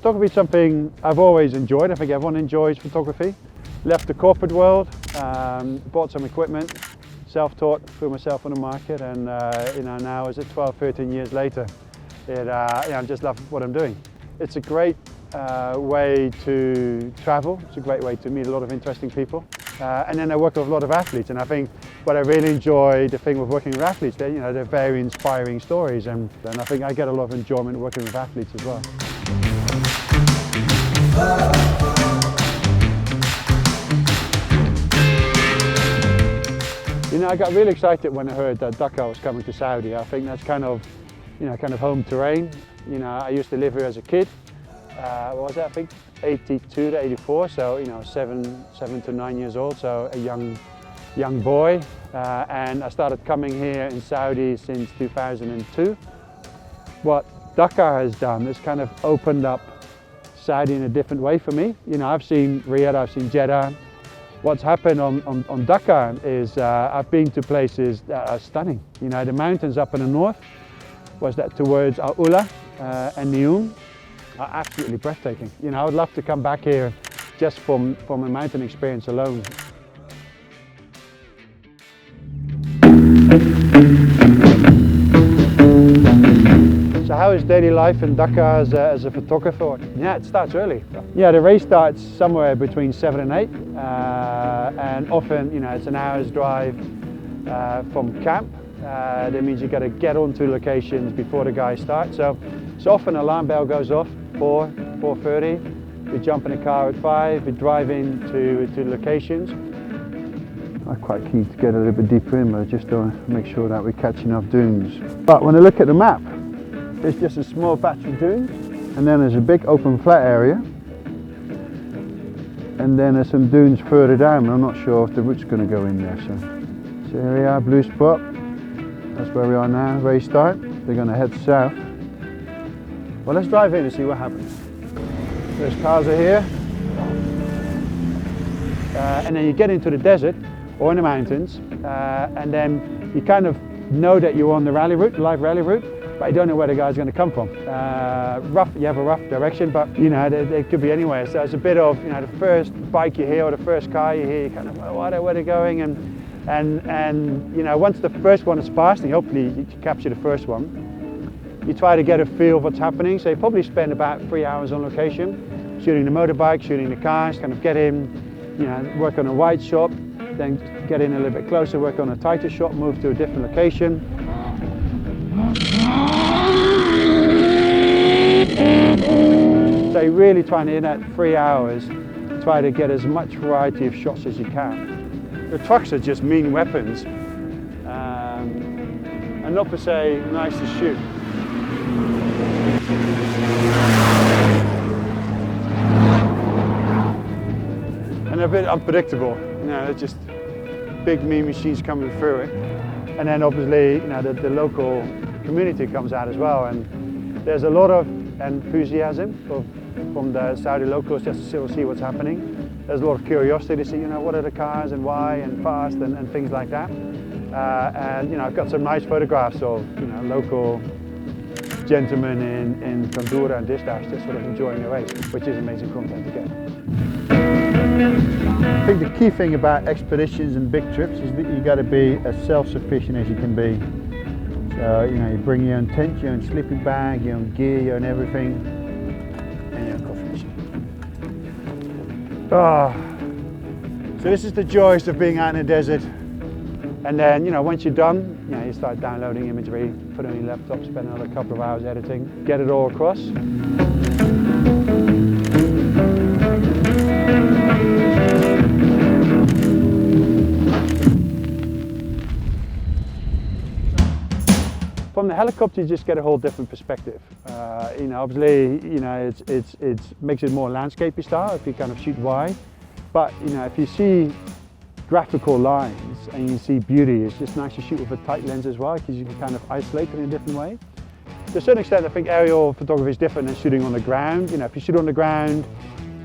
photography is something I've always enjoyed. I think everyone enjoys photography. Left the corporate world, bought some equipment, self-taught, threw myself on the market, and now is it 12, 13 years later, I just love what I'm doing. It's a great way to travel. It's a great way to meet a lot of interesting people. And then I work with a lot of athletes, and I think what I really enjoy, the thing with working with athletes, they're very inspiring stories, and I think I get a lot of enjoyment working with athletes as well. I got really excited when I heard that Dakar was coming to Saudi. I think that's kind of home terrain. I used to live here as a kid. What was that? I think 82 to 84. So 7 to 9 years old. So a young boy. And I started coming here in Saudi since 2002. What Dakar has done is kind of opened up Saudi in a different way for me. I've seen Riyadh, I've seen Jeddah. What's happened on Dakar is I've been to places that are stunning. The mountains up in the north, was that towards Al Ula and Neum, are absolutely breathtaking. I would love to come back here just from a mountain experience alone. So how is daily life in Dakar as a photographer? Yeah, it starts early. Yeah, the race starts somewhere between 7 and 8, and often, it's an hour's drive from camp. That means you got to get onto locations before the guys start. So often an alarm bell goes off 4:30. We jump in a car at 5. We drive into locations. I'm quite keen to get a little bit deeper in, but just to make sure that we're catching enough dunes. But when I look at the map, there's just a small patch of dunes, and then there's a big open flat area, and then there's some dunes further down. I'm not sure if the route's going to go in there. So here we are, blue spot. That's where we are now. Race start. They're going to head south. Well, let's drive in and see what happens. There's cars are here, and then you get into the desert or in the mountains, and then you kind of know that you're on the rally route, the live rally route. But I don't know where the guy's going to come from. You have a rough direction, but they could be anywhere. So it's a bit of the first bike you hear or the first car you hear, you kind of where they're going, and once the first one is passed, and hopefully you capture the first one, you try to get a feel of what's happening. So you probably spend about 3 hours on location, shooting the motorbike, shooting the cars, kind of get in, work on a wide shot, then get in a little bit closer, work on a tighter shot, move to a different location. So you're really trying to, in that 3 hours, try to get as much variety of shots as you can. The trucks are just mean weapons, and not per se nice to shoot. And a bit unpredictable, they're just big mean machines coming through it. And then obviously, the local community comes out as well, and there's a lot of enthusiasm from the Saudi locals just to sort of see what's happening. There's a lot of curiosity to see, what are the cars and why and fast and things like that. And I've got some nice photographs of local gentlemen in Kandura and Distash just sort of enjoying the race, which is amazing content to get. I think the key thing about expeditions and big trips is that you got to be as self-sufficient as you can be. So you bring your own tent, your own sleeping bag, your own gear, your own everything, and your own coffee machine. So this is the joys of being out in the desert. And then once you're done, you start downloading imagery, put it on your laptop, spend another couple of hours editing, get it all across. From the helicopter, you just get a whole different perspective. Obviously, it makes it more landscapey style if you kind of shoot wide. But if you see graphical lines and you see beauty, it's just nice to shoot with a tight lens as well, because you can kind of isolate it in a different way. To a certain extent, I think aerial photography is different than shooting on the ground. If you shoot on the ground,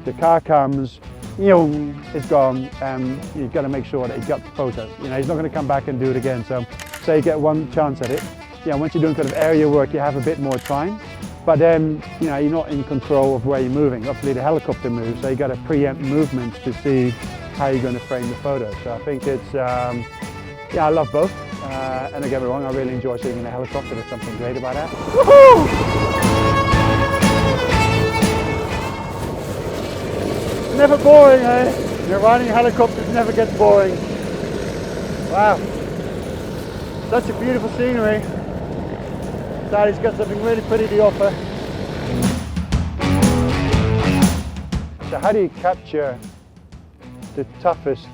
the car comes, it's gone, and you've got to make sure that you got the photo. He's not going to come back and do it again. So you get one chance at it. Once you're doing kind of area work, you have a bit more time. But then, you know, you're not in control of where you're moving. Obviously the helicopter moves, so you got to preempt movements to see how you're going to frame the photo. So I think it's, yeah, I love both. And don't get me wrong, I really enjoy sitting in a helicopter. There's something great about that. Woohoo! Never boring, eh? You're riding helicopters, never gets boring. Wow. Such a beautiful scenery. Saudi's got something really pretty to offer. So how do you capture the toughest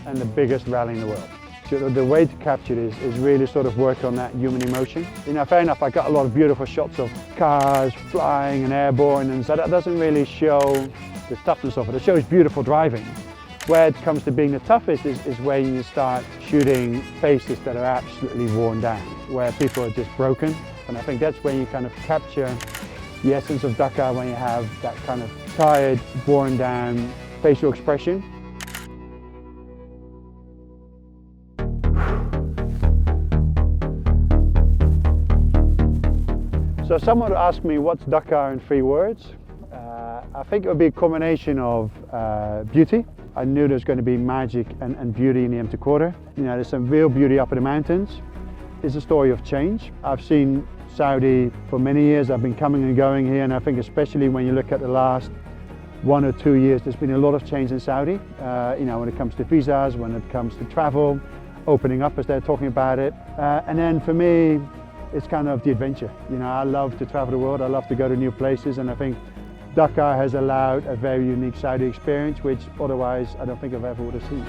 and the biggest rally in the world? So the way to capture it is really sort of work on that human emotion. You know, fair enough, I got a lot of beautiful shots of cars flying and airborne, and so that doesn't really show the toughness of it. It shows beautiful driving. Where it comes to being the toughest is when you start shooting faces that are absolutely worn down, where people are just broken. And I think that's when you kind of capture the essence of Dakar, when you have that kind of tired, worn down facial expression. So someone would ask me, what's Dakar in 3 words? I think it would be a combination of beauty. I knew there's going to be magic and beauty in the empty quarter. You know, there's some real beauty up in the mountains. It's a story of change. I've seen Saudi for many years. I've been coming and going here, and I think especially when you look at the last 1 or 2 years, there's been a lot of change in Saudi. You know, when it comes to visas, when it comes to travel, opening up as they're talking about it. And then for me, it's kind of the adventure. You know, I love to travel the world. I love to go to new places, and I think Dakar has allowed a very unique Saudi experience, which otherwise I don't think I've ever would have seen.